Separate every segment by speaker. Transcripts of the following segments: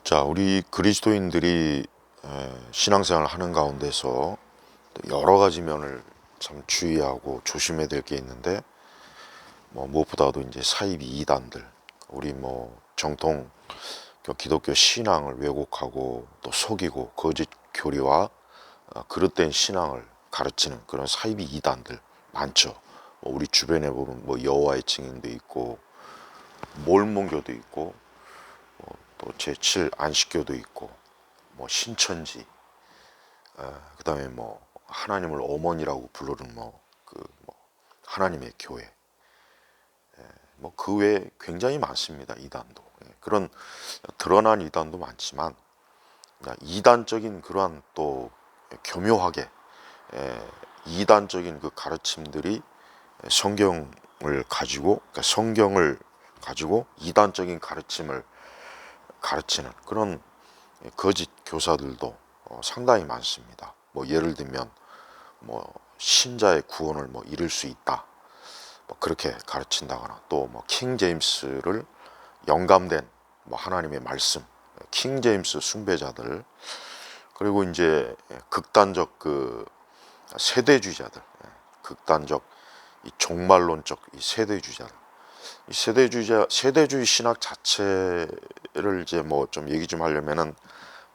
Speaker 1: 자, 우리 그리스도인들이 신앙생활을 하는 가운데서 여러 가지 면을 참 주의하고 조심해야 될 게 있는데, 무엇보다도 이제 사이비 이단들, 우리 정통 기독교 신앙을 왜곡하고 또 속이고 거짓 교리와 그릇된 신앙을 가르치는 그런 사이비 이단들 많죠. 우리 주변에 보면 여호와의 증인도 있고 몰몬교도 있고 또 제7 안식교도 있고 신천지, 그다음에 하나님을 어머니라고 부르는 하나님의 교회, 그 외에 굉장히 많습니다. 이단도. 그런 드러난 이단도 많지만 이단적인 그러한 또 교묘하게 이단적인 그 가르침들이 성경을 가지고, 그러니까 성경을 가지고 이단적인 가르침을 가르치는 그런 거짓 교사들도 상당히 많습니다. 예를 들면 신자의 구원을 이룰 수 있다, 그렇게 가르친다거나, 또 킹 제임스를 영감된 하나님의 말씀, 킹 제임스 숭배자들, 그리고 이제 극단적 그 세대주의자들, 극단적 이 종말론적 이 세대주의자들, 이 세대주의 신학 자체를 이제 좀 얘기 좀 하려면은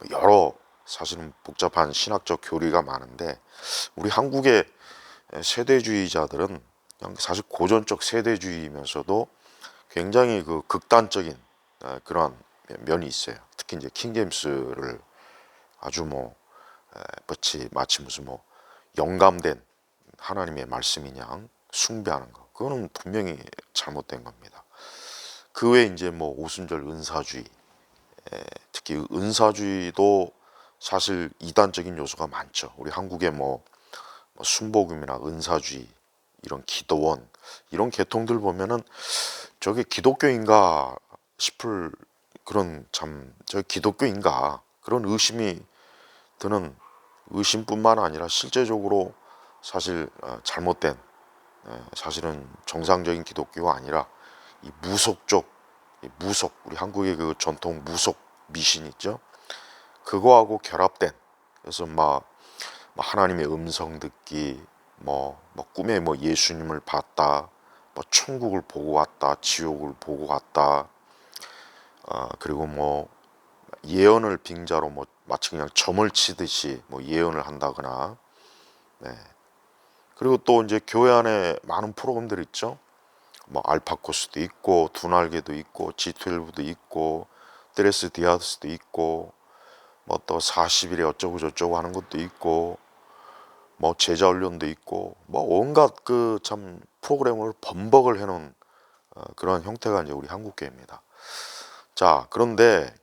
Speaker 1: 여러 사실은 복잡한 신학적 교리가 많은데, 우리 한국의 세대주의자들은 그냥 사실 고전적 세대주의면서도 굉장히 그 극단적인 그러한 면이 있어요. 특히 이제 킹 제임스를 아주 마치 무슨 영감된 하나님의 말씀이냐 숭배하는 거, 그거는 분명히 잘못된 겁니다. 그 외에 이제 오순절 은사주의, 특히 은사주의도 사실 이단적인 요소가 많죠. 우리 한국의 순복음이나 은사주의, 이런 기도원, 이런 계통들 보면은 저게 기독교인가 싶을 그런, 참 저 기독교인가 그런 의심이 드는, 의심뿐만 아니라 실제적으로 사실 잘못된, 사실은 정상적인 기독교가 아니라 이 무속적, 무속, 우리 한국의 그 전통 무속 미신 있죠. 그거하고 결합된, 그래서 하나님의 음성 듣기, 꿈에 예수님을 봤다, 천국을 보고 왔다, 지옥을 보고 왔다, 그리고 예언을 빙자로 마치 그냥 점을 치듯이 예언을 한다거나, 네. 그리고 또 이제 교회 안에 많은 프로그램들 있죠. 알파코스도 있고, 두날개도 있고, G12도 있고, 드레스 디아스도 있고, 또 40일에 어쩌고 저쩌고 하는 것도 있고, 제자 훈련도 있고, 온갖 그 참 프로그램을 범벅을 해놓은 그런 형태가 이제 우리 한국교회입니다. 자, 그런데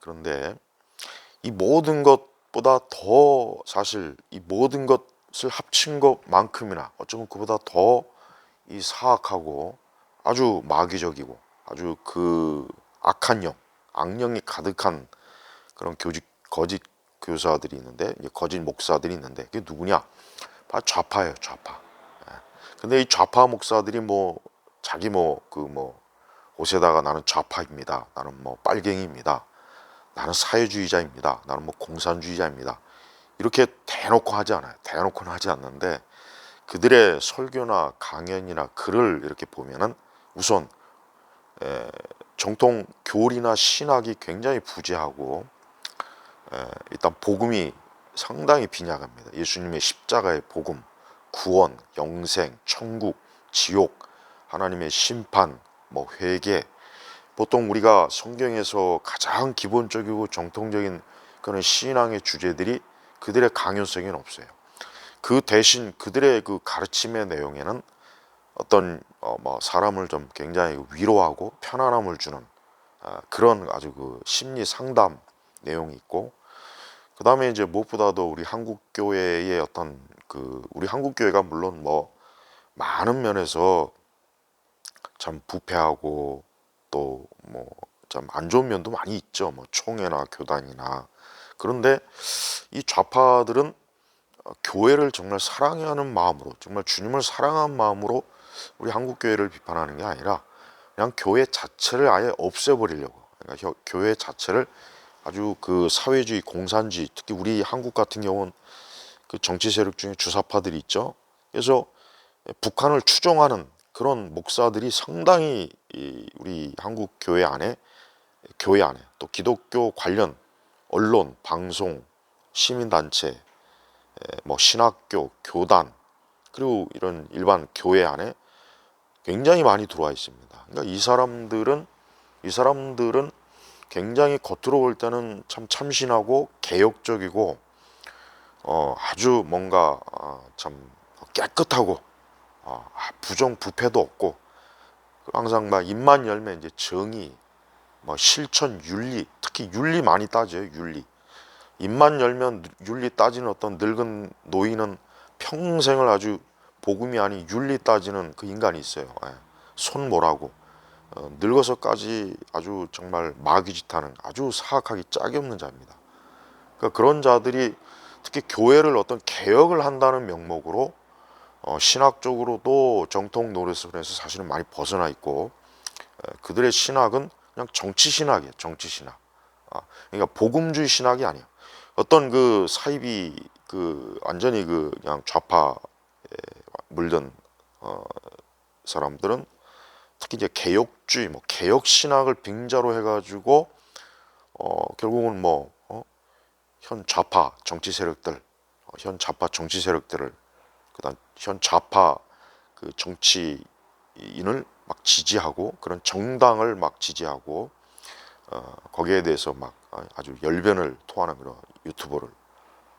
Speaker 1: 이 모든 것보다 더, 사실 이 모든 것을 합친 것만큼이나 어쩌면 그보다 더 이 사악하고 아주 마귀적이고 아주 그 악한 영, 악령이 가득한 그런 거짓 교사들이 있는데, 거짓 목사들이 있는데, 그게 누구냐? 바로 좌파예요, 좌파. 근데 이 좌파 목사들이 자기 옷에다가 나는 좌파입니다, 나는 빨갱이입니다, 나는 사회주의자입니다, 나는 공산주의자입니다, 이렇게 대놓고 하지 않아요. 대놓고는 하지 않는데, 그들의 설교나 강연이나 글을 이렇게 보면은 우선 정통 교리나 신학이 굉장히 부재하고, 일단 복음이 상당히 빈약합니다. 예수님의 십자가의 복음, 구원, 영생, 천국, 지옥, 하나님의 심판, 회개, 보통 우리가 성경에서 가장 기본적이고 정통적인 그런 신앙의 주제들이 그들의 강요성에는 없어요. 그 대신 그들의 그 가르침의 내용에는 어떤 사람을 좀 굉장히 위로하고 편안함을 주는 그런 아주 그 심리 상담 내용이 있고, 그 다음에 이제 무엇보다도 우리 한국 교회의 어떤 우리 한국 교회가 물론 많은 면에서 참 부패하고 또 참 안 좋은 면도 많이 있죠. 총회나 교단이나. 그런데 이 좌파들은 교회를 정말 사랑하는 마음으로, 정말 주님을 사랑하는 마음으로 우리 한국 교회를 비판하는 게 아니라 그냥 교회 자체를 아예 없애버리려고, 그러니까 교회 자체를 아주 그 사회주의 공산주의, 특히 우리 한국 같은 경우는 그 정치 세력 중에 주사파들이 있죠. 그래서 북한을 추종하는 그런 목사들이 상당히 우리 한국 교회 안에 또 기독교 관련 언론, 방송, 시민단체, 뭐 신학교, 교단, 그리고 이런 일반 교회 안에 굉장히 많이 들어와 있습니다. 그러니까 이 사람들은 굉장히 겉으로 볼 때는 참 참신하고 개혁적이고 아주 뭔가 참 깨끗하고 부정부패도 없고 항상 막 입만 열면 이제 정의, 뭐 실천, 윤리, 특히 윤리 많이 따져요. 윤리. 입만 열면 윤리 따지는 어떤 늙은 노인은 평생을 아주 복음이 아닌 윤리 따지는 그 인간이 있어요. 예. 손모라고 늙어서까지 아주 정말 마귀짓하는 아주 사악하기 짝이 없는 자입니다. 그러니까 그런 자들이 특히 교회를 어떤 개혁을 한다는 명목으로 신학적으로도 정통 노릇에서 사실은 많이 벗어나 있고 그들의 신학은 그냥 정치 신학이에요. 정치 신학. 그러니까 복음주의 신학이 아니에요. 어떤 그 사이비 그 완전히 그 그냥 좌파에 물든 사람들은 특히 이제 개혁주의, 뭐 개혁 신학을 빙자로 해가지고 결국은 뭐 현 좌파 정치 세력들, 현 좌파 정치 세력들을 그다음 현 좌파 그 정치인을 막 지지하고 그런 정당을 막 지지하고 거기에 대해서 막 아주 열변을 토하는 그런 유튜버를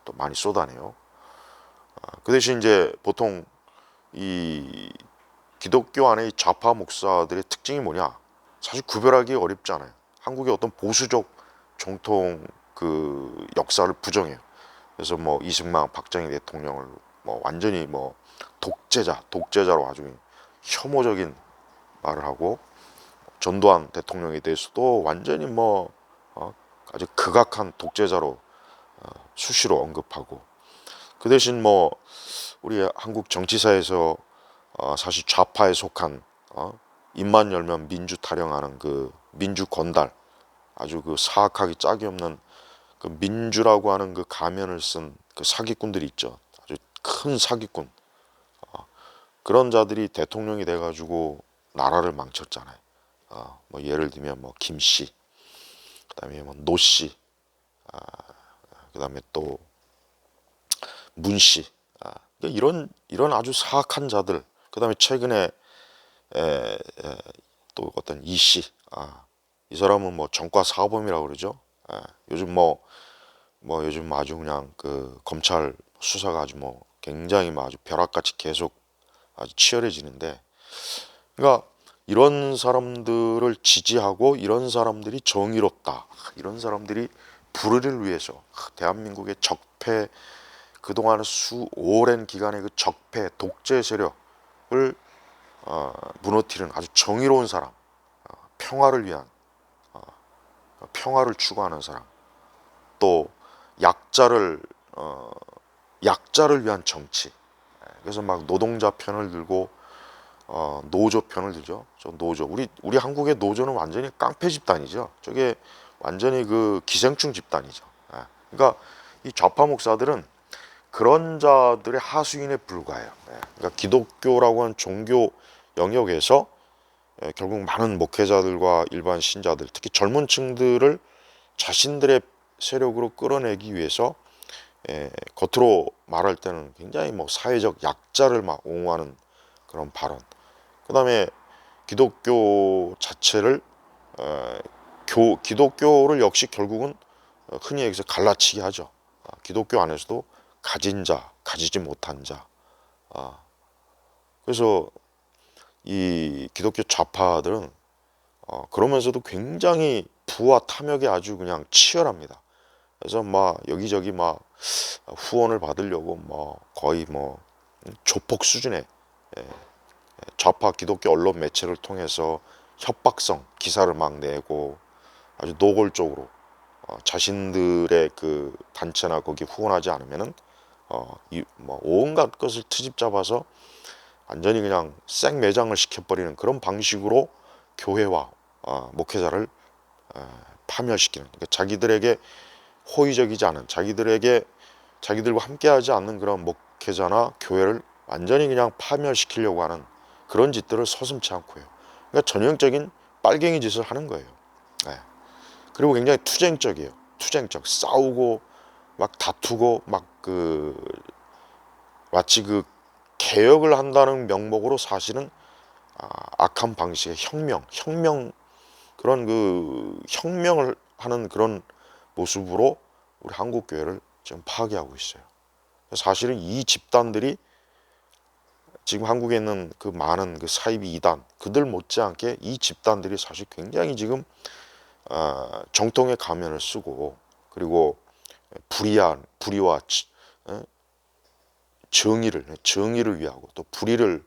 Speaker 1: 또 많이 쏟아내요. 그 대신 이제 보통 이 기독교 안에 이 좌파 목사들의 특징이 뭐냐? 사실 구별하기 어렵지 않아요. 한국의 어떤 보수적 정통 그 역사를 부정해요. 그래서 뭐 이승만, 박정희 대통령을 뭐 완전히 뭐 독재자로 아주 혐오적인 말을 하고 전두환 대통령에 대해서도 완전히 뭐 아주 극악한 독재자로 수시로 언급하고 그 대신 뭐 우리 한국 정치사에서 사실 좌파에 속한 입만 열면 민주 타령하는 그 민주 건달 아주 그 사악하기 짝이 없는 그 민주라고 하는 그 가면을 쓴 그 사기꾼들이 있죠. 아주 큰 사기꾼. 그런 자들이 대통령이 돼가지고 나라를 망쳤잖아요. 뭐 예를 들면 뭐 김씨, 그다음에 뭐 노씨, 그다음에 또 문씨, 이런 아주 사악한 자들. 그다음에 최근에 또 어떤 이씨, 이 사람은 뭐 전과 사범이라고 그러죠. 요즘 요즘 아주 그냥 그 검찰 수사가 아주 뭐 굉장히 뭐 아주 벼락같이 계속 아주 치열해지는데, 그러니까 이런 사람들을 지지하고 이런 사람들이 정의롭다, 이런 사람들이 불의를 위해서 대한민국의 적폐 그동안 오랜 기간의 그 적폐 독재 세력을 무너뜨리는 아주 정의로운 사람, 평화를 위한 평화를 추구하는 사람, 또 약자를 약자를 위한 정치. 그래서 막 노동자 편을 들고 노조 편을 들죠. 저 노조, 우리 한국의 노조는 완전히 깡패 집단이죠. 저게 완전히 그 기생충 집단이죠. 그러니까 이 좌파 목사들은 그런 자들의 하수인에 불과해요. 그러니까 기독교라고 하는 종교 영역에서 결국 많은 목회자들과 일반 신자들, 특히 젊은 층들을 자신들의 세력으로 끌어내기 위해서 겉으로 말할 때는 굉장히 뭐 사회적 약자를 막 옹호하는 그런 발언. 그다음에 기독교 자체를 기독교를 역시 결국은 흔히 여기서 갈라치기 하죠. 기독교 안에서도 가진 자, 가지지 못한 자. 그래서 이 기독교 좌파들은 그러면서도 굉장히 부와 탐욕이 아주 그냥 치열합니다. 그래서 막 여기저기 막 후원을 받으려고 뭐 거의 뭐 조폭 수준의 좌파 기독교 언론 매체를 통해서 협박성 기사를 막 내고 아주 노골적으로 자신들의 그 단체나 거기 후원하지 않으면은 뭐 온갖 것을 트집 잡아서 완전히 그냥 생매장을 시켜버리는 그런 방식으로 교회와 목회자를 파멸시키는, 그러니까 자기들에게 호의적이지 않은, 자기들과 함께하지 않는 그런 목회자나 교회를 완전히 그냥 파멸시키려고 하는 그런 짓들을 서슴지 않고 해요. 그러니까 전형적인 빨갱이 짓을 하는 거예요. 네. 그리고 굉장히 투쟁적이에요. 투쟁적, 싸우고 막 다투고 막 마치 개혁을 한다는 명목으로 사실은 악한 방식의 혁명, 그런 혁명을 하는 그런 모습으로 우리 한국 교회를 지금 파괴하고 있어요. 사실은 이 집단들이 지금 한국에 있는 그 많은 사이비 이단, 그들 못지않게 이 집단들이 사실 굉장히 지금 정통의 가면을 쓰고, 그리고 불의와 정의를 위하고, 또 불의를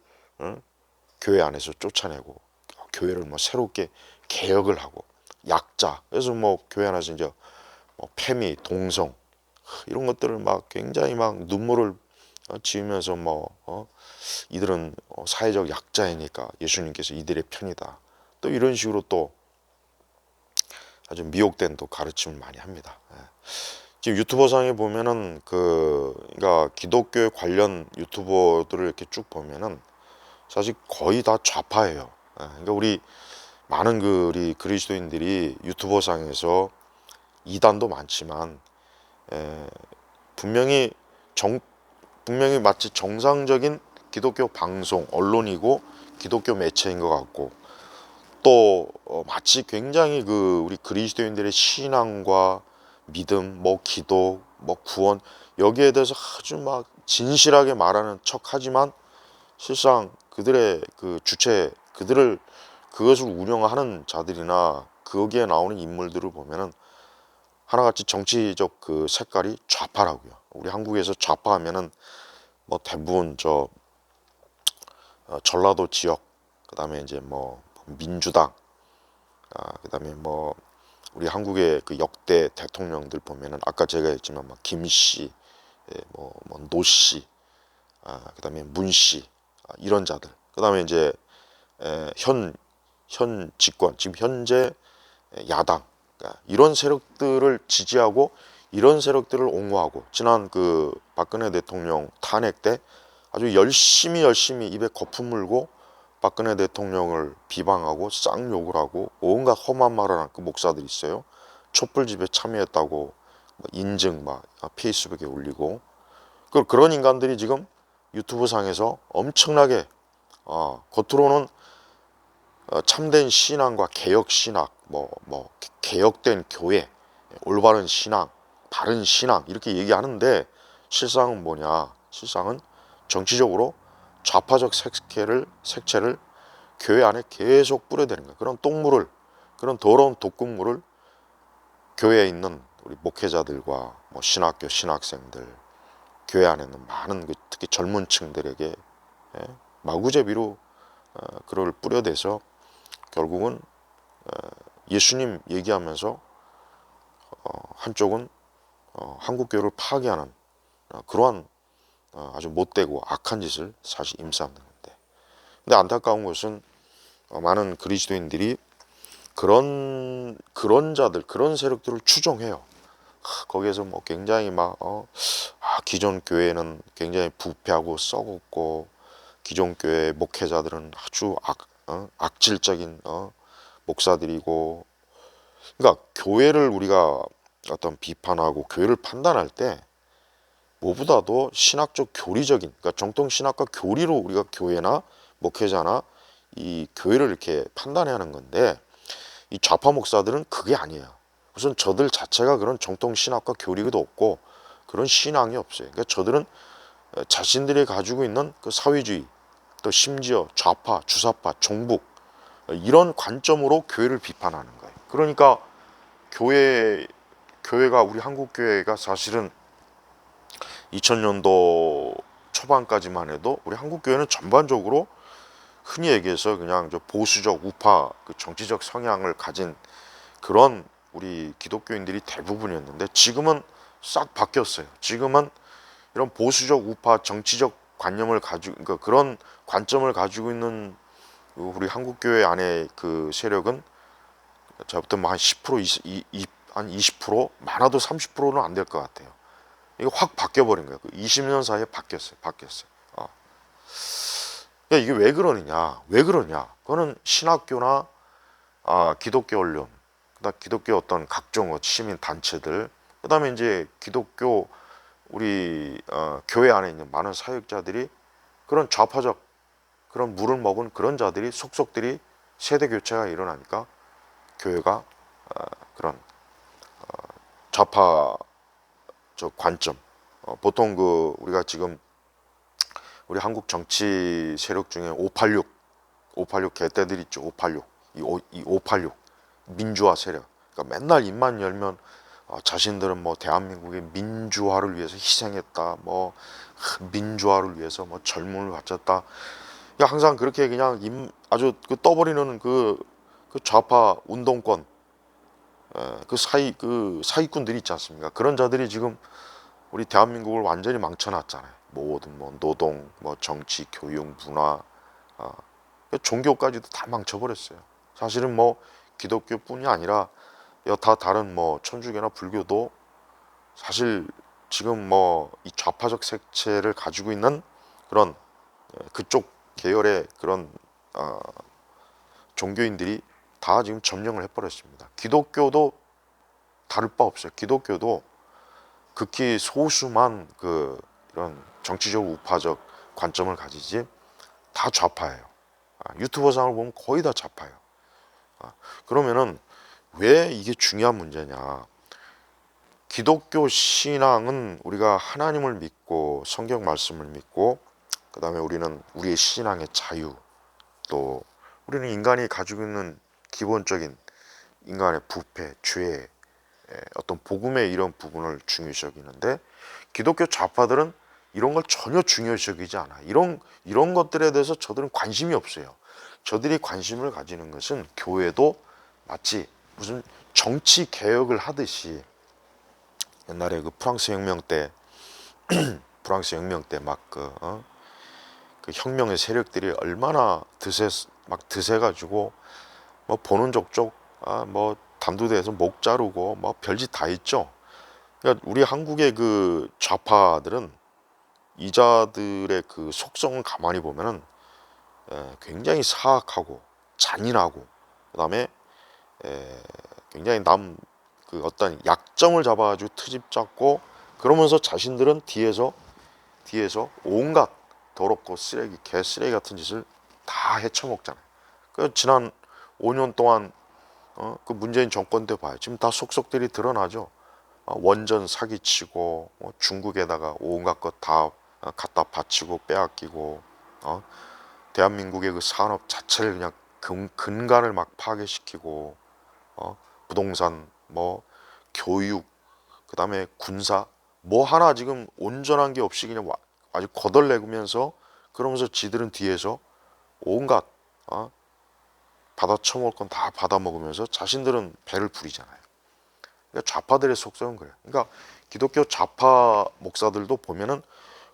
Speaker 1: 교회 안에서 쫓아내고, 교회를 뭐 새롭게 개혁을 하고, 약자, 그래서 뭐 교회 안에서 이제 뭐 패미, 동성 이런 것들을 막 굉장히 막 눈물을 지으면서 이들은 사회적 약자이니까 예수님께서 이들의 편이다, 또 이런 식으로 또 아주 미혹된 또 가르침을 많이 합니다. 지금 유튜버상에 보면은 그러니까 기독교 관련 유튜버들을 이렇게 쭉 보면은 사실 거의 다 좌파예요. 그러니까 우리 많은 우리 그리스도인들이 유튜버상에서 이단도 많지만, 분명히 분명히 마치 정상적인 기독교 방송 언론이고 기독교 매체인 것 같고, 또 마치 굉장히 우리 그리스도인들의 신앙과 믿음, 뭐 기도, 뭐 구원, 여기에 대해서 아주 막 진실하게 말하는 척하지만 실상 그들의 그것을 운영하는 자들이나 거기에 나오는 인물들을 보면은 하나같이 정치적 색깔이 좌파라고요. 우리 한국에서 좌파하면은 뭐 대부분 전라도 지역, 그다음에 이제 뭐 민주당, 그다음에 뭐 우리 한국의 역대 대통령들 보면은 아까 제가 했지만 막 김씨, 노씨, 그다음에 문씨, 이런 자들, 그다음에 이제 현 집권, 지금 현재 야당, 그러니까 이런 세력들을 지지하고 이런 세력들을 옹호하고, 지난 박근혜 대통령 탄핵 때 아주 열심히 입에 거품 물고 박근혜 대통령을 비방하고 쌍욕을 하고 온갖 험한 말을 하는 목사들이 있어요. 촛불 집회에 참여했다고 인증 막 페이스북에 올리고, 그런 인간들이 지금 유튜브 상에서 엄청나게 겉으로는 참된 신앙과 개혁 신학, 개혁된 교회, 올바른 신앙, 바른 신앙 이렇게 얘기하는데, 실상은 뭐냐? 실상은 정치적으로 좌파적 색채를 교회 안에 계속 뿌려대는 거예요. 그런 더러운 독극물을 교회에 있는 우리 목회자들과 신학교 신학생들, 교회 안에 있는 많은 특히 젊은 층들에게 마구제비로 그걸 뿌려대서 결국은 예수님 얘기하면서 한쪽은 한국교회를 파괴하는 그러한 아주 못되고 악한 짓을 사실 임삼는 건데, 근데 안타까운 것은 많은 그리스도인들이 그런 자들, 그런 세력들을 추종해요. 거기에서 굉장히 기존 교회는 굉장히 부패하고 썩었고, 기존 교회 목회자들은 아주 악질적인 목사들이고, 그러니까 교회를 우리가 어떤 비판하고 교회를 판단할 때 무엇보다도 신학적 교리적인, 그러니까 정통 신학과 교리로 우리가 교회나 목회자나 이 교회를 이렇게 판단해야 하는 건데, 이 좌파 목사들은 그게 아니에요. 우선 저들 자체가 그런 정통 신학과 교리도 없고 그런 신앙이 없어요. 그러니까 저들은 자신들이 가지고 있는 사회주의, 또 심지어 좌파, 주사파, 종북, 이런 관점으로 교회를 비판하는 거예요. 그러니까 교회가 우리 한국 교회가 사실은 2000년도 초반까지만 해도 우리 한국 교회는 전반적으로 흔히 얘기해서 그냥 보수적 우파 정치적 성향을 가진 그런 우리 기독교인들이 대부분이었는데, 지금은 싹 바뀌었어요. 지금은 이런 보수적 우파 정치적 관념을 가지고, 그러니까 그런 관점을 가지고 있는 우리 한국 교회 안에 세력은 제가 볼 때한 10%, 한 20%, 많아도 30%는 안 될 것 같아요. 이거 확 바뀌어버린 거예요. 20년 사이에 바뀌었어요. 어. 그러니까 이게 왜 그러느냐? 왜 그러냐? 그거는 신학교나 기독교 언론, 그다음 기독교 어떤 각종 시민 단체들, 그다음에 이제 기독교 우리 교회 안에 있는 많은 사역자들이 그런 좌파적 그런 물을 먹은 그런 자들이 속속들이 세대 교체가 일어나니까 교회가 그런 좌파적 관점, 보통 그 우리가 지금 우리 한국 정치 세력 중에 586 개떼들 있죠. 586 이 586 민주화 세력. 그러니까 맨날 입만 열면 자신들은 뭐 대한민국의 민주화를 위해서 희생했다. 뭐 민주화를 위해서 뭐 젊음을 바쳤다. 항상 그렇게 그냥 아주 그 떠버리는 그 좌파 운동권 그 사기꾼들이 있지 않습니까? 그런 자들이 지금 우리 대한민국을 완전히 망쳐놨잖아요. 모든 뭐 노동, 뭐 정치, 교육, 문화, 종교까지도 다 망쳐버렸어요. 사실은 뭐 기독교뿐이 아니라 여타 다른 뭐 천주교나 불교도 사실 지금 뭐 이 좌파적 색채를 가지고 있는 그런 그쪽 계열의 그런 종교인들이 다 지금 점령을 해버렸습니다. 기독교도 다를 바 없어요. 기독교도 극히 소수만 그 이런 정치적 우파적 관점을 가지지 다 좌파예요. 유튜버상을 보면 거의 다 좌파예요. 그러면은 왜 이게 중요한 문제냐? 기독교 신앙은 우리가 하나님을 믿고 성경 말씀을 믿고 그 다음에 우리는 우리의 신앙의 자유, 또 우리는 인간이 가지고 있는 기본적인 인간의 부패, 죄, 어떤 복음의 이런 부분을 중요시 여기는데, 기독교 좌파들은 이런 걸 전혀 중요시 여기지 않아. 이런 것들에 대해서 저들은 관심이 없어요. 저들이 관심을 가지는 것은 교회도 마치 무슨 정치 개혁을 하듯이, 옛날에 그 프랑스 혁명 때 막 그 혁명의 세력들이 얼마나 드세 가지고 뭐 보는 족족 뭐 단두대에서 목 자르고 뭐 별짓 다 있죠. 그러니까 우리 한국의 그 좌파들은 이자들의 그 속성을 가만히 보면은 굉장히 사악하고 잔인하고, 그다음에 굉장히 남 그 어떤 약점을 잡아가지고 트집 잡고, 그러면서 자신들은 뒤에서 온갖 더럽고 개 쓰레기 같은 짓을 다 헤쳐먹잖아요. 그 지난 5년 동안 그 문재인 정권 때 봐요. 지금 다 속속들이 드러나죠. 원전 사기치고 중국에다가 온갖 것 다 갖다 바치고 빼앗기고, 대한민국의 그 산업 자체를 그냥 근간을 막 파괴시키고, 부동산, 뭐 교육, 그다음에 군사, 뭐 하나 지금 온전한 게 없이 그냥 아주 거덜내면서, 그러면서 지들은 뒤에서 온갖 받아 처먹을 건 다 받아 먹으면서 자신들은 배를 부리잖아요. 그러니까 좌파들의 속성은 그래요. 그러니까 기독교 좌파 목사들도 보면은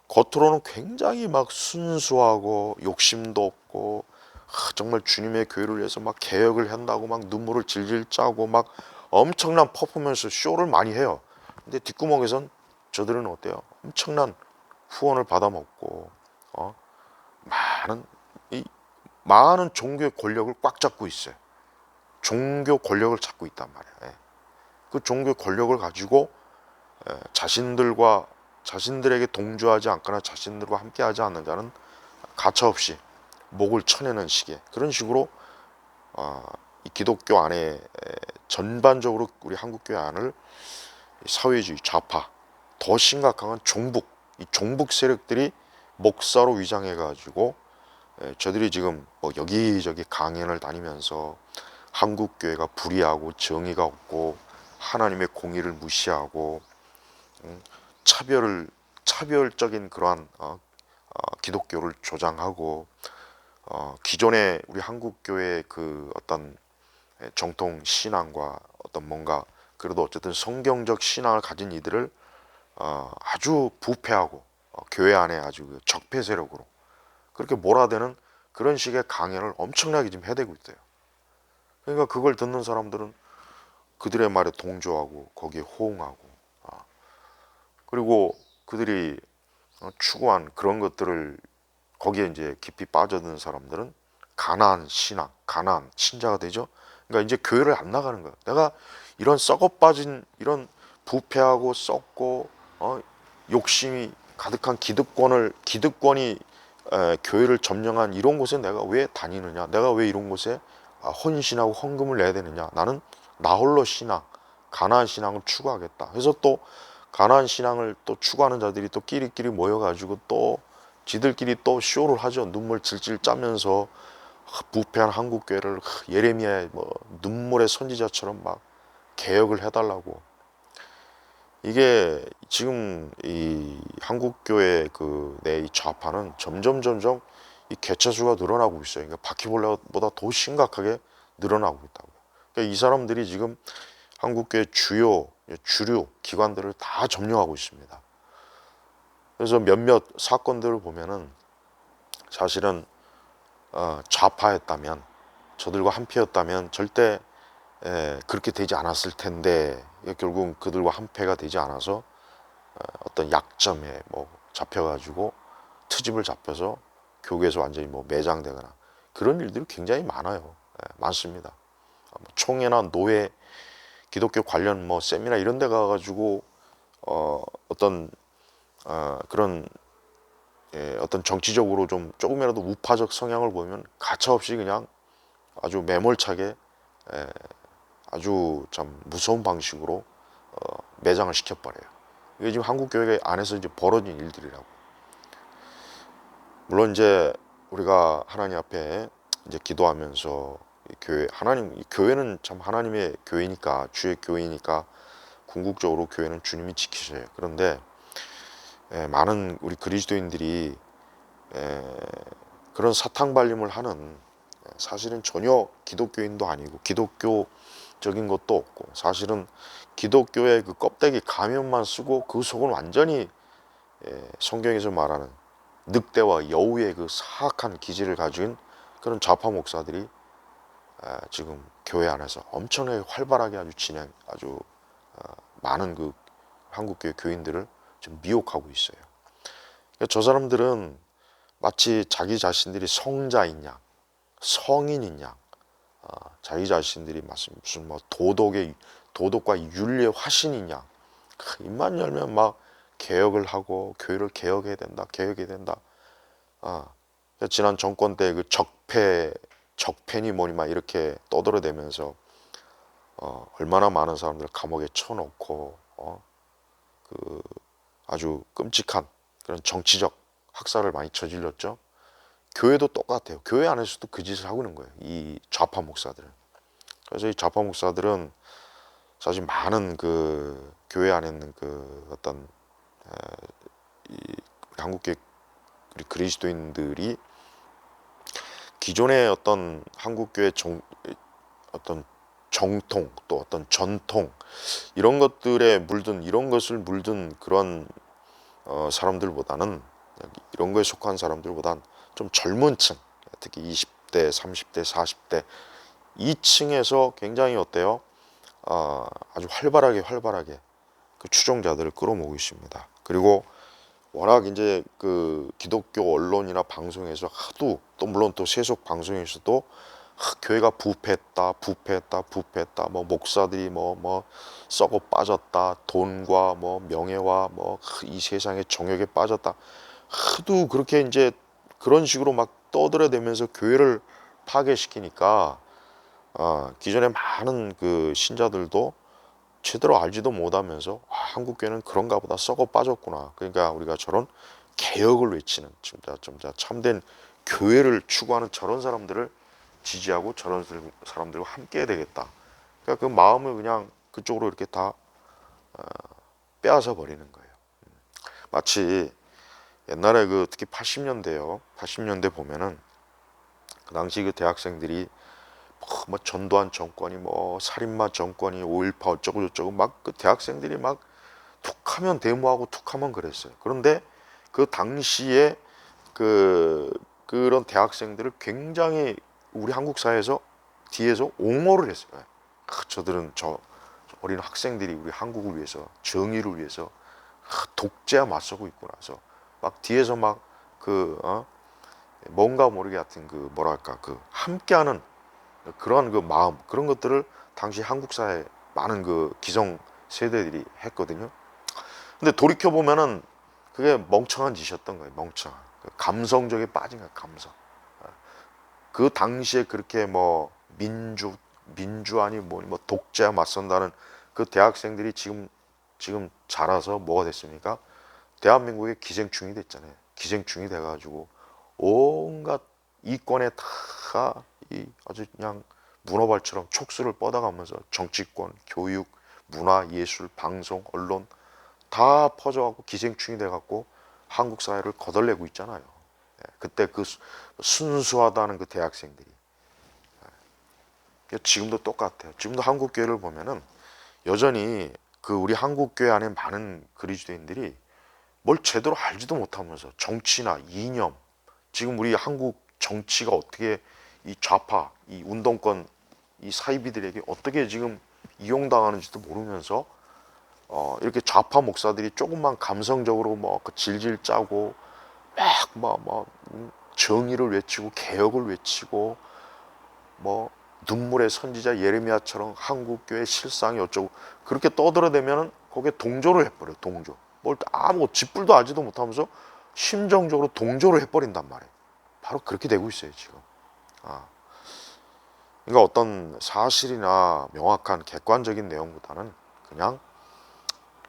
Speaker 1: 겉으로는 굉장히 막 순수하고 욕심도 없고, 정말 주님의 교회를 위해서 막 개혁을 한다고 막 눈물을 질질 짜고 막 엄청난 퍼포먼스 쇼를 많이 해요. 근데 뒷구멍에선 저들은 어때요? 엄청난 후원을 받아먹고 많은 이 많은 종교의 권력을 꽉 잡고 있어요. 종교 권력을 잡고 있단 말이에요. 그 종교 권력을 가지고 자신들에게 동조하지 않거나 자신들과 함께하지 않는 자는 가차없이 목을 쳐내는 식의 그런 식으로 이 기독교 안에 전반적으로 우리 한국교회 안을 사회주의 좌파, 더 심각한 건 이 종북 세력들이 목사로 위장해 가지고 저들이 지금 뭐 여기저기 강연을 다니면서 한국교회가 불의하고 정의가 없고 하나님의 공의를 무시하고 차별적인 그러한 기독교를 조장하고, 기존의 우리 한국교회의 그 어떤 정통 신앙과 어떤 뭔가 그래도 어쨌든 성경적 신앙을 가진 이들을 아주 부패하고 교회 안에 아주 그 적폐 세력으로 그렇게 몰아대는 그런 식의 강연을 엄청나게 지금 해대고 있대요. 그러니까 그걸 듣는 사람들은 그들의 말에 동조하고 거기에 호응하고, 그리고 그들이 추구한 그런 것들을 거기에 이제 깊이 빠져든 사람들은 가나안 신앙, 가나안 신자가 되죠. 그러니까 이제 교회를 안 나가는 거야. 내가 이런 썩어 빠진 이런 부패하고 썩고 욕심이 가득한 기득권이 교회를 점령한 이런 곳에 내가 왜 다니느냐? 내가 왜 이런 곳에 헌신하고 헌금을 내야 되느냐? 나는 나 홀로 신앙, 가나안 신앙을 추구하겠다. 그래서 또 가나안 신앙을 또 추구하는 자들이 또 끼리끼리 모여가지고 또 지들끼리 또 쇼를 하죠. 눈물 질질 짜면서 부패한 한국 교회를 예레미야의 뭐 눈물의 선지자처럼 막 개혁을 해달라고. 이게 지금 이 한국 교회 그 내 이 좌파는 점점 이 개체 수가 늘어나고 있어요. 그러니까 바퀴벌레보다 더 심각하게 늘어나고 있다고. 그러니까 이 사람들이 지금 한국 교회 주류 기관들을 다 점령하고 있습니다. 그래서 몇몇 사건들을 보면은 사실은 좌파였다면, 저들과 한패였다면 절대 그렇게 되지 않았을 텐데, 결국 그들과 한패가 되지 않아서 어떤 약점에 뭐 잡혀가지고 트집을 잡혀서 교계에서 완전히 뭐 매장되거나 그런 일들이 굉장히 많아요. 많습니다. 뭐 총회나 노회, 기독교 관련 뭐 세미나 이런 데 가가지고 어떤 그런 어떤 정치적으로 좀 조금이라도 우파적 성향을 보이면 가차없이 그냥 아주 매몰차게 아주 참 무서운 방식으로 매장을 시켜버려요. 이게 지금 한국 교회 안에서 이제 벌어진 일들이라고. 물론 이제 우리가 하나님 앞에 이제 기도하면서 이 교회는 참 하나님의 교회니까, 주의 교회니까 궁극적으로 교회는 주님이 지키셔요. 그런데 많은 우리 그리스도인들이 그런 사탕 발림을 하는, 사실은 전혀 기독교인도 아니고 기독교적인 것도 없고, 사실은 기독교의 그 껍데기 가면만 쓰고 그 속은 완전히 성경에서 말하는 늑대와 여우의 그 사악한 기질을 가진 그런 좌파 목사들이 지금 교회 안에서 엄청나게 활발하게 아주 많은 그 한국교회 교인들을 좀 미혹하고 있어요. 그러니까 저 사람들은 마치 자기 자신들이 성자인 양, 성인인 양, 자기 자신들이 무슨 뭐 도덕과 윤리의 화신인 양, 입만 열면 막 개혁을 하고 교회를 개혁해야 된다. 지난 정권 때 그 적폐니 뭐니 막 이렇게 떠들어대면서 얼마나 많은 사람들을 감옥에 쳐놓고 그 아주 끔찍한 그런 정치적 학살을 많이 저질렀죠. 교회도 똑같아요. 교회 안에서도 그 짓을 하고 있는 거예요. 이 좌파 목사들은. 그래서 이 좌파 목사들은 사실 많은 그 교회 안에 있는 그 어떤 이 한국계 우리 그리스도인들이 기존의 어떤 한국교회 어떤 정통, 또 어떤 전통, 이런 것을 물든 그런 사람들보다는, 이런 거에 속한 사람들보다는 좀 젊은 층, 특히 20대, 30대, 40대 이 층에서 굉장히 어때요? 아주 활발하게 그 추종자들을 끌어모으고 있습니다. 그리고 워낙 이제 그 기독교 언론이나 방송에서 하도, 또 물론 또 세속 방송에서도 교회가 부패했다, 뭐 목사들이 뭐 썩어 빠졌다, 돈과 뭐 명예와 뭐 이 세상의 정욕에 빠졌다, 하도 그렇게 이제 그런 식으로 막 떠들어대면서 교회를 파괴시키니까 기존에 많은 그 신자들도 제대로 알지도 못하면서 한국 교회는 그런가 보다 썩어 빠졌구나. 그러니까 우리가 저런 개혁을 외치는, 진짜 참된 교회를 추구하는 저런 사람들을 지지하고 저런 사람들과 함께 해야 되겠다. 그러니까 그 마음을 그냥 그쪽으로 이렇게 다 빼앗아 버리는 거예요. 마치 옛날에 그 특히 80년대요. 80년대 보면은 그 당시 그 대학생들이 뭐 전두환 정권이 뭐 살인마 정권이 5.18 어쩌고 저쩌고 막 그 대학생들이 막 툭하면 데모하고 툭하면 그랬어요. 그런데 그 당시에 그런 대학생들을 굉장히 우리 한국 사회에서 뒤에서 옹호를 했어요. 저들은 어린 학생들이 우리 한국을 위해서, 정의를 위해서 독재와 맞서고 있고 나서 막 뒤에서 막 뭔가 모르게 하여튼 그 뭐랄까 그 함께하는 그런 그 마음, 그런 것들을 당시 한국 사회 많은 그 기성 세대들이 했거든요. 근데 돌이켜 보면은 그게 멍청한 짓이었던 거예요. 멍청한 그 감성적에 빠진 거예요. 감성. 그 당시에 그렇게 뭐 민주 아니 뭐 독재와 맞선다는 그 대학생들이 지금 자라서 뭐가 됐습니까? 대한민국의 기생충이 됐잖아요. 기생충이 돼가지고 온갖 이권에 다 이 아주 그냥 문어발처럼 촉수를 뻗어가면서 정치권, 교육, 문화, 예술, 방송, 언론 다 퍼져갖고 기생충이 돼갖고 한국 사회를 거덜내고 있잖아요. 그때 그 순수하다는 그 대학생들이 지금도 똑같아요. 지금도 한국 교회를 보면은 여전히 그 우리 한국 교회 안에 많은 그리스도인들이 뭘 제대로 알지도 못하면서 정치나 이념, 지금 우리 한국 정치가 어떻게 이 좌파, 이 운동권, 이 사이비들에게 어떻게 지금 이용당하는지도 모르면서 이렇게 좌파 목사들이 조금만 감성적으로 뭐그 질질 짜고 막 정의를 외치고 개혁을 외치고 뭐 눈물의 선지자 예레미야처럼 한국교회 실상이 어쩌고 그렇게 떠들어대면은 거기에 동조를 해버려. 동조. 뭘 아무 쥐뿔도 알지도 못하면서 심정적으로 동조를 해버린단 말이에요. 바로 그렇게 되고 있어요 지금. 그러니까 어떤 사실이나 명확한 객관적인 내용보다는 그냥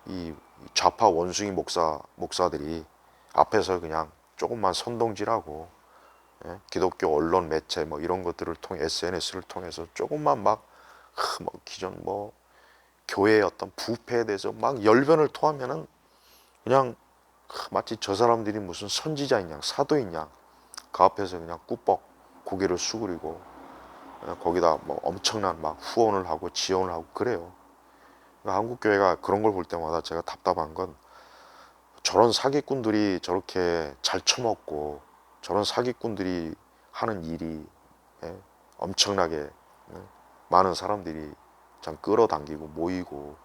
Speaker 1: 이 좌파 원숭이 목사들이 앞에서 그냥 조금만 선동질하고, 기독교 언론 매체 뭐 이런 것들을 통해 SNS를 통해서 조금만 뭐 기존 뭐 교회의 어떤 부패에 대해서 막 열변을 토하면은 그냥 마치 저 사람들이 무슨 선지자인 양 사도인 양 그 앞에서 그냥 꾸벅 고개를 수그리고 거기다 뭐 엄청난 막 후원을 하고 지원을 하고 그래요. 그러니까 한국 교회가 그런 걸 볼 때마다 제가 답답한 건 저런 사기꾼들이 저렇게 잘 처먹고 저런 사기꾼들이 하는 일이 엄청나게 많은 사람들이 참 끌어당기고 모이고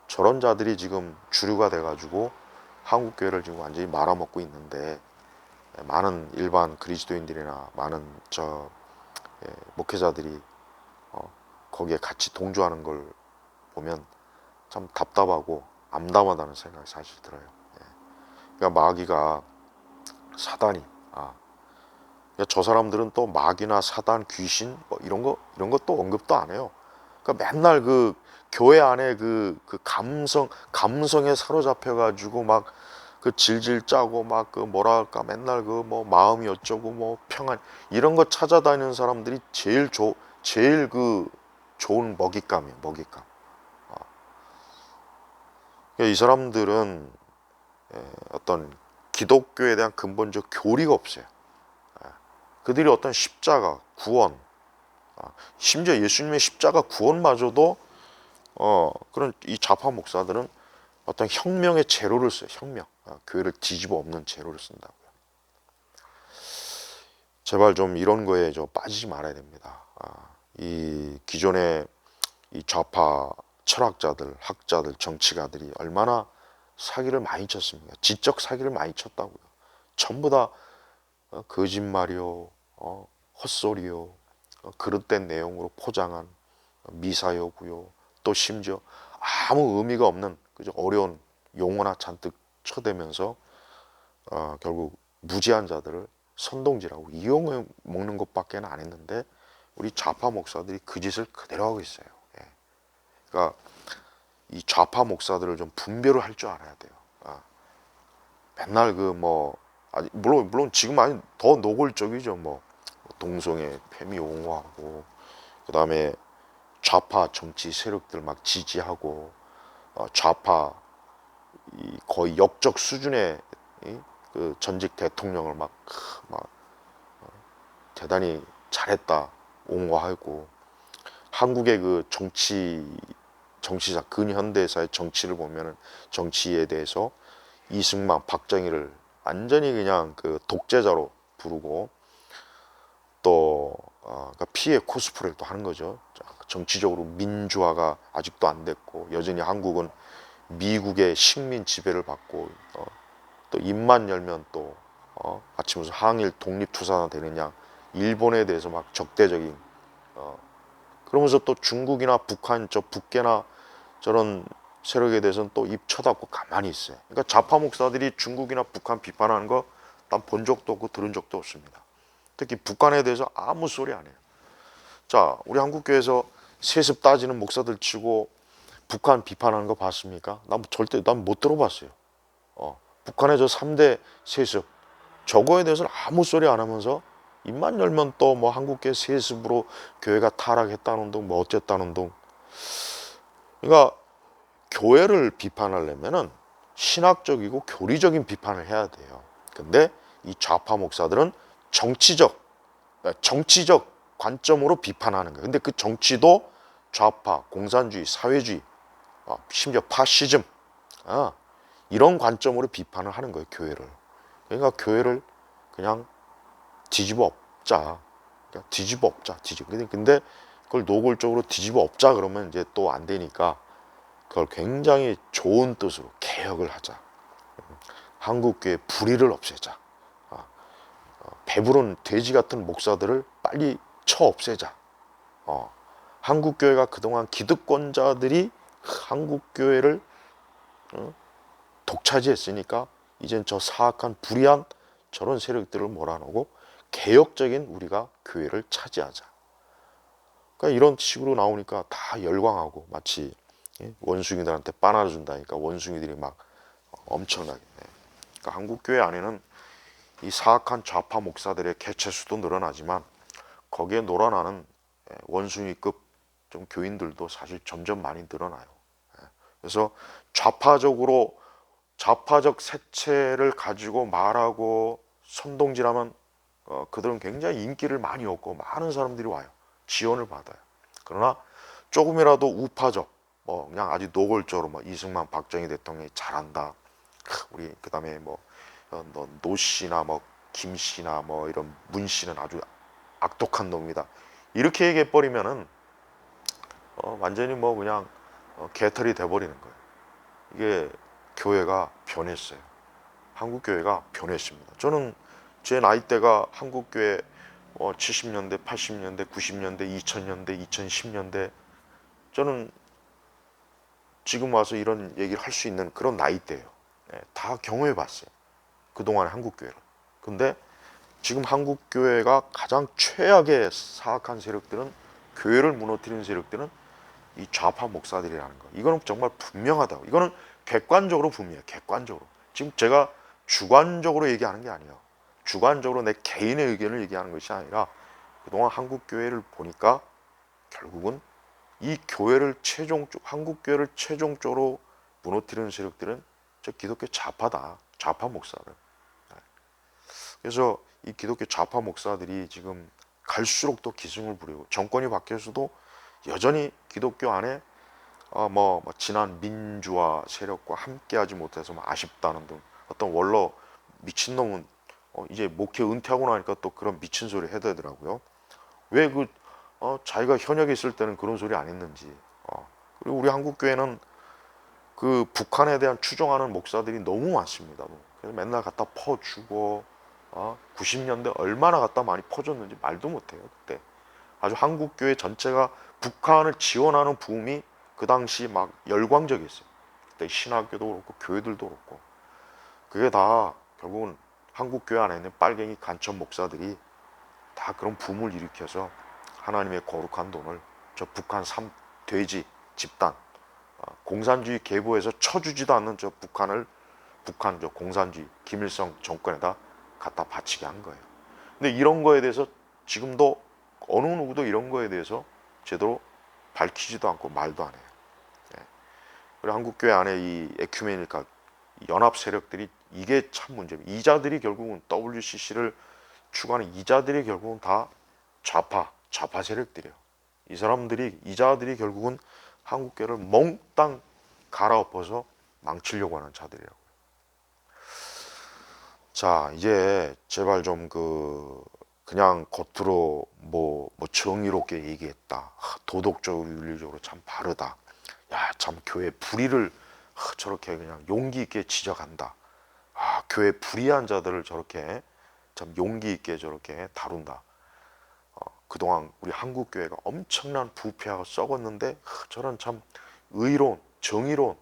Speaker 1: 저런 자들이 지금 주류가 돼가지고 한국 교회를 지금 완전히 말아먹고 있는데 많은 일반 그리스도인들이나 많은 목회자들이 거기에 같이 동조하는 걸 보면 참 답답하고 암담하다는 생각이 사실 들어요. 그러니까 마귀가 사단이 그러니까 저 사람들은 또 마귀나 사단, 귀신 뭐 이런 것도 언급도 안 해요. 그러니까 맨날 그 교회 안에 그 감성에 사로잡혀 가지고 막 그 질질 짜고 막 그 뭐랄까 맨날 그 뭐 마음이 어쩌고 뭐 평안 이런 거 찾아다니는 사람들이 제일 그 좋은 먹잇감이에요. 먹잇감. 그러니까 이 사람들은 어떤 기독교에 대한 근본적 교리가 없어요. 그들이 어떤 십자가, 구원, 심지어 예수님의 십자가 구원마저도 그런 이 좌파 목사들은 어떤 혁명의 재료를 써요. 혁명, 교회를 뒤집어 엎는 재료를 쓴다고요. 제발 좀 이런 거에 좀 빠지지 말아야 됩니다. 이 기존의 이 좌파 철학자들, 학자들, 정치가들이 얼마나 사기를 많이 쳤습니까? 지적 사기를 많이 쳤다고요. 전부 다 거짓말이요, 헛소리요, 그릇된 내용으로 포장한 미사여구요. 또 심지어 아무 의미가 없는 그저 어려운 용어나 잔뜩 쳐대면서 결국 무지한 자들을 선동질하고 이용해 먹는 것밖에 안 했는데 우리 좌파 목사들이 그 짓을 그대로 하고 있어요. 그러니까 이 좌파 목사들을 좀 분별을 할 줄 알아야 돼요. 맨날 그 뭐 물론 지금 많이 더 노골적이죠. 뭐 동성애 페미 옹호하고 그다음에 좌파 정치 세력들 막 지지하고 좌파 거의 역적 수준의 그 전직 대통령을 막 대단히 잘했다 옹호하고 한국의 그 정치사 근현대사의 정치를 보면은 정치에 대해서 이승만, 박정희를 완전히 그냥 그 독재자로 부르고 또 그러니까 피해 코스프레를 또 하는 거죠. 정치적으로 민주화가 아직도 안 됐고 여전히 한국은 미국의 식민 지배를 받고 또 입만 열면 또 마치 무슨 항일 독립투사나 되느냐 일본에 대해서 막 적대적인 그러면서 또 중국이나 북한 저 북계나 저런 세력에 대해서는 또 입 쳐닫고 가만히 있어요. 그러니까 좌파 목사들이 중국이나 북한 비판하는 거 난 본 적도 없고 들은 적도 없습니다. 특히 북한에 대해서 아무 소리 안 해요. 자, 우리 한국교회에서 세습 따지는 목사들 치고 북한 비판하는 거 봤습니까? 난 절대 난 못 들어봤어요. 북한의 저 3대 세습 저거에 대해서는 아무 소리 안 하면서 입만 열면 또 뭐 한국교회 세습으로 교회가 타락했다는 둥 뭐 어쨌다는 둥. 그러니까 교회를 비판하려면은 신학적이고 교리적인 비판을 해야 돼요. 근데 이 좌파 목사들은 정치적 관점으로 비판하는 거예요. 근데 그 정치도 좌파, 공산주의, 사회주의, 심지어 파시즘 이런 관점으로 비판을 하는 거예요. 교회를. 그러니까 교회를 그냥 뒤집어 엎자. 그러니까 뒤집어 엎자. 근데 그걸 노골적으로 뒤집어 엎자 그러면 이제 또 안 되니까 그걸 굉장히 좋은 뜻으로 개혁을 하자. 한국교회 불의를 없애자. 배부른 돼지 같은 목사들을 빨리 쳐 없애자. 한국교회가 그동안 기득권자들이 한국교회를 독차지했으니까 이젠 저 사악한 불의한 저런 세력들을 몰아넣고 개혁적인 우리가 교회를 차지하자. 그러니까 이런 식으로 나오니까 다 열광하고 마치 원숭이들한테 바나나 준다니까 원숭이들이 막 엄청나게. 그러니까 한국교회 안에는 이 사악한 좌파 목사들의 개체수도 늘어나지만 거기에 놀아나는 원숭이급 좀 교인들도 사실 점점 많이 늘어나요. 그래서 좌파적 색채를 가지고 말하고 선동질하면 그들은 굉장히 인기를 많이 얻고 많은 사람들이 와요. 지원을 받아요. 그러나 조금이라도 우파적 그냥 아주 노골적으로 이승만 박정희 대통령이 잘한다. 우리 그다음에 노 씨나 김 씨나 이런 문 씨는 아주 악독한 놈이다. 이렇게 얘기해 버리면은 완전히 그냥 개털이 돼 버리는 거예요. 이게 교회가 변했어요. 한국 교회가 변했습니다. 저는 제 나이대가 한국 교회 70년대, 80년대, 90년대, 2000년대, 2010년대 저는 지금 와서 이런 얘기를 할 수 있는 그런 나이대예요. 다 경험해 봤어요. 그동안의 한국 교회를. 근데 지금 한국 교회가 가장 최악의 사악한 세력들은 교회를 무너뜨리는 세력들은 이 좌파 목사들이라는 거. 이거는 정말 분명하다고. 이거는 객관적으로 분명해요. 객관적으로. 지금 제가 주관적으로 얘기하는 게 아니에요. 주관적으로 내 개인의 의견을 얘기하는 것이 아니라 그동안 한국 교회를 보니까 결국은 이 교회를 한국 교회를 최종적으로 무너뜨리는 세력들은 저 기독교 좌파다. 좌파 목사들. 그래서 이 기독교 좌파 목사들이 지금 갈수록 더 기승을 부리고 정권이 바뀌어서도 여전히 기독교 안에 지난 민주화 세력과 함께하지 못해서 아쉽다는 등 어떤 원로 미친놈은 이제 목회 은퇴하고 나니까 또 그런 미친 소리 해대더라고요. 왜 자기가 현역에 있을 때는 그런 소리 안 했는지. 그리고 우리 한국교회는 그 북한에 대한 추종하는 목사들이 너무 많습니다. 그래서 맨날 갖다 퍼주고 90년대 얼마나 갖다 많이 퍼줬는지 말도 못해요. 그때 아주 한국교회 전체가 북한을 지원하는 붐이 그 당시 막 열광적이었어요. 그때 신학교도 그렇고 교회들도 그렇고 그게 다 결국은 한국교회 안에 있는 빨갱이 간첩 목사들이 다 그런 붐을 일으켜서 하나님의 거룩한 돈을 저 북한 3돼지 집단 공산주의 계보에서 쳐주지도 않는 저 북한 저 공산주의 김일성 정권에다 갖다 바치게 한 거예요. 근데 이런 거에 대해서 지금도 어느 누구도 이런 거에 대해서 제대로 밝히지도 않고 말도 안 해요. 그리고 한국교회 안에 이 에큐메니카 연합 세력들이 이게 참 문제입니다. 이자들이 결국은 WCC를 추구하는 이자들이 결국은 다 좌파 세력들이에요. 이자들이 결국은 한국교회를 몽땅 갈아엎어서 망치려고 하는 자들이라고요. 자, 이제 제발 좀 그냥 겉으로 뭐 정의롭게 얘기했다. 도덕적으로 윤리적으로 참 바르다. 야, 참 교회 불의를 저렇게 그냥 용기 있게 지적한다. 교회 불의한 자들을 저렇게 참 용기 있게 저렇게 다룬다. 그동안 우리 한국 교회가 엄청난 부패하고 썩었는데 저런 참 의로운 정의로운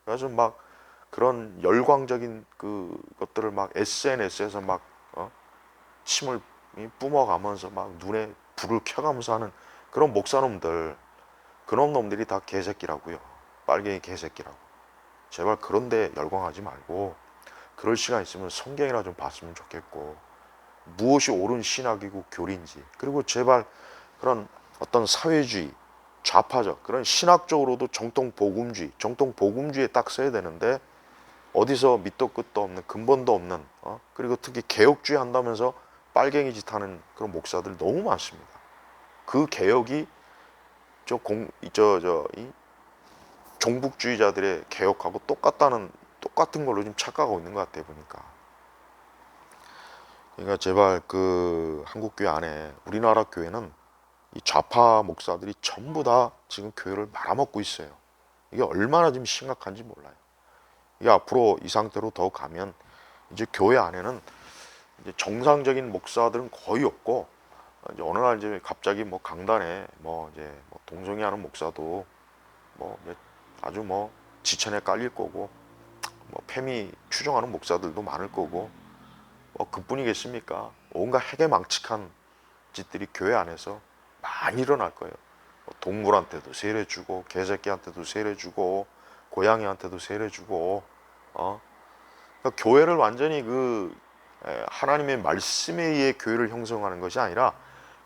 Speaker 1: 그래서 막 그런 열광적인 그 것들을 막 SNS에서 막 침을 뿜어가면서 막 눈에 불을 켜가면서 하는 그런 목사놈들, 그런 놈들이 다 개새끼라고요. 빨갱이 개새끼라고. 제발 그런데 열광하지 말고 그럴 시간 있으면 성경이나 좀 봤으면 좋겠고, 무엇이 옳은 신학이고 교리인지, 그리고 제발 그런 어떤 사회주의 좌파적 그런 신학적으로도 정통 복음주의에 딱 써야 되는데, 어디서 밑도 끝도 없는 근본도 없는 그리고 특히 개혁주의 한다면서 빨갱이 짓 하는 그런 목사들 너무 많습니다. 그 개혁이 이 종북주의자들의 개혁하고 똑같은 걸로 좀 착각하고 있는 것 같아 보니까. 그러니까 제발 그 한국교회 안에, 우리나라 교회는 이 좌파 목사들이 전부 다 지금 교회를 말아먹고 있어요. 이게 얼마나 지금 심각한지 몰라요. 이게 앞으로 이 상태로 더 가면 이제 교회 안에는 이제 정상적인 목사들은 거의 없고, 이제 어느 날 이제 갑자기 뭐 강단에 동성애하는 목사도 이제 아주 지천에 깔릴 거고, 페미 추종하는 목사들도 많을 거고, 그뿐이겠습니까? 온갖 해괴망측한 짓들이 교회 안에서 많이 일어날 거예요. 동물한테도 세례주고, 개새끼한테도 세례주고, 고양이한테도 세례주고, 그러니까 교회를 완전히 하나님의 말씀에 의해 교회를 형성하는 것이 아니라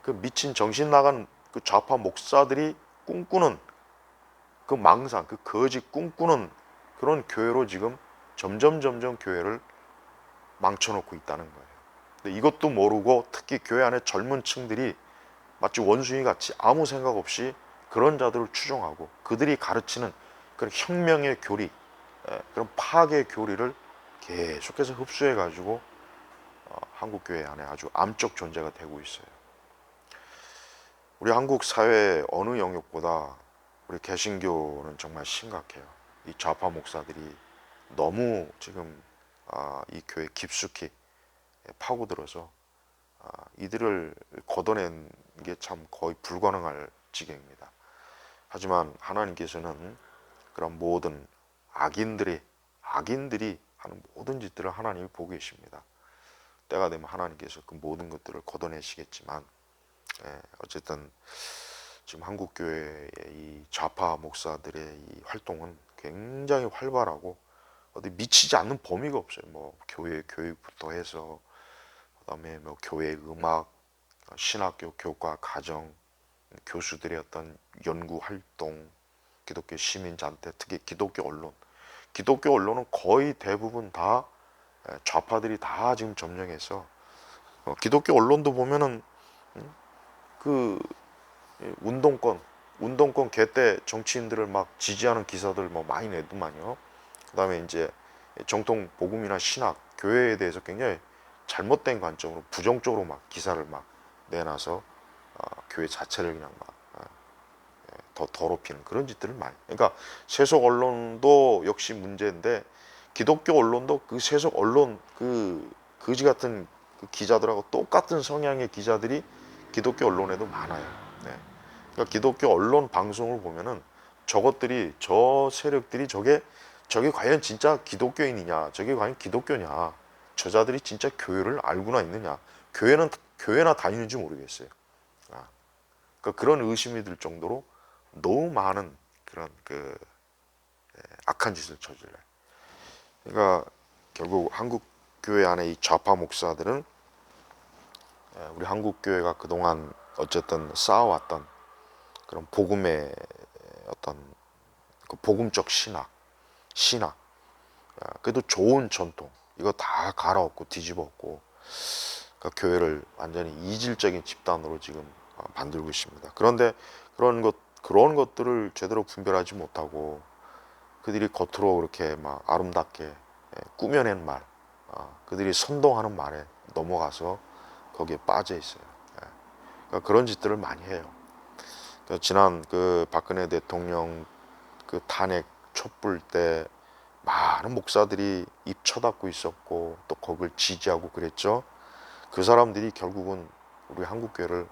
Speaker 1: 그 미친 정신 나간 그 좌파 목사들이 꿈꾸는 그 망상, 그 거짓 꿈꾸는 그런 교회로 지금 점점 교회를 망쳐놓고 있다는 거예요. 근데 이것도 모르고 특히 교회 안에 젊은 층들이 마치 원숭이 같이 아무 생각 없이 그런 자들을 추종하고, 그들이 가르치는 그런 혁명의 교리, 그런 파괴의 교리를 계속해서 흡수해 가지고 한국 교회 안에 아주 암적 존재가 되고 있어요. 우리 한국 사회 어느 영역보다 우리 개신교는 정말 심각해요. 이 좌파 목사들이 너무 지금 이 교회 깊숙이 파고들어서 이들을 걷어낸 게 참 거의 불가능할 지경입니다. 하지만 하나님께서는 그런 모든 악인들이 하는 모든 짓들을 하나님이 보고 계십니다. 때가 되면 하나님께서 그 모든 것들을 걷어내시겠지만, 어쨌든 지금 한국 교회의 이 좌파 목사들의 이 활동은 굉장히 활발하고 어디 미치지 않는 범위가 없어요. 교회 교육부터 해서 그다음에 교회 음악, 신학교 교과 과정, 교수들의 어떤 연구 활동, 기독교 시민단체, 특히 기독교 언론은 거의 대부분 다 좌파들이 다 지금 점령해서, 기독교 언론도 보면은 그 운동권 개떼 정치인들을 막 지지하는 기사들 많이 내더만요. 그다음에 이제 정통 복음이나 신학, 교회에 대해서 굉장히 잘못된 관점으로 부정적으로 막 기사를 막 내놔서 교회 자체를 그냥 더 더럽히는 그런 짓들을 많이. 그러니까 세속 언론도 역시 문제인데, 기독교 언론도 그 세속 언론 그 거지 같은 그 기자들하고 똑같은 성향의 기자들이 기독교 언론에도 많아요. 네. 그러니까 기독교 언론 방송을 보면은 저 세력들이 저게 과연 진짜 기독교인이냐, 저게 과연 기독교냐, 저자들이 진짜 교회를 알고나 있느냐, 교회나 다니는지 모르겠어요. 그러니까 그런 의심이 들 정도로 너무 많은 그런 악한 짓을 저질러요. 그러니까 결국 한국 교회 안에 이 좌파 목사들은 우리 한국 교회가 그동안 어쨌든 쌓아왔던 그런 복음의 어떤 그 복음적 신학, 그래도 좋은 전통, 이거 다 갈아엎고 뒤집었고, 그러니까 교회를 완전히 이질적인 집단으로 지금 만들고 있습니다. 그런데 그런 것들을 제대로 분별하지 못하고 그들이 겉으로 그렇게 막 아름답게 꾸며낸 말, 그들이 선동하는 말에 넘어가서 거기에 빠져 있어요. 예. 그러니까 그런 짓들을 많이 해요. 그러니까 지난 그 박근혜 대통령 그 탄핵 촛불 때 많은 목사들이 입 쳐닫고 있었고 또 거기를 지지하고 그랬죠. 그 사람들이 결국은 우리 한국교회를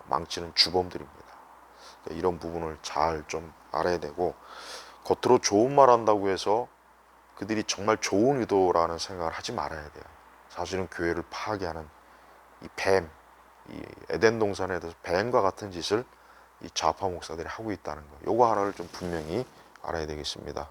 Speaker 1: 망치는 주범들입니다. 그러니까 이런 부분을 잘 좀 알아야 되고, 겉으로 좋은 말 한다고 해서 그들이 정말 좋은 의도라는 생각을 하지 말아야 돼요. 사실은 교회를 파괴하는 이 뱀, 이 에덴 동산에 대해서 뱀과 같은 짓을 이 좌파 목사들이 하고 있다는 거, 요거 하나를 좀 분명히 알아야 되겠습니다.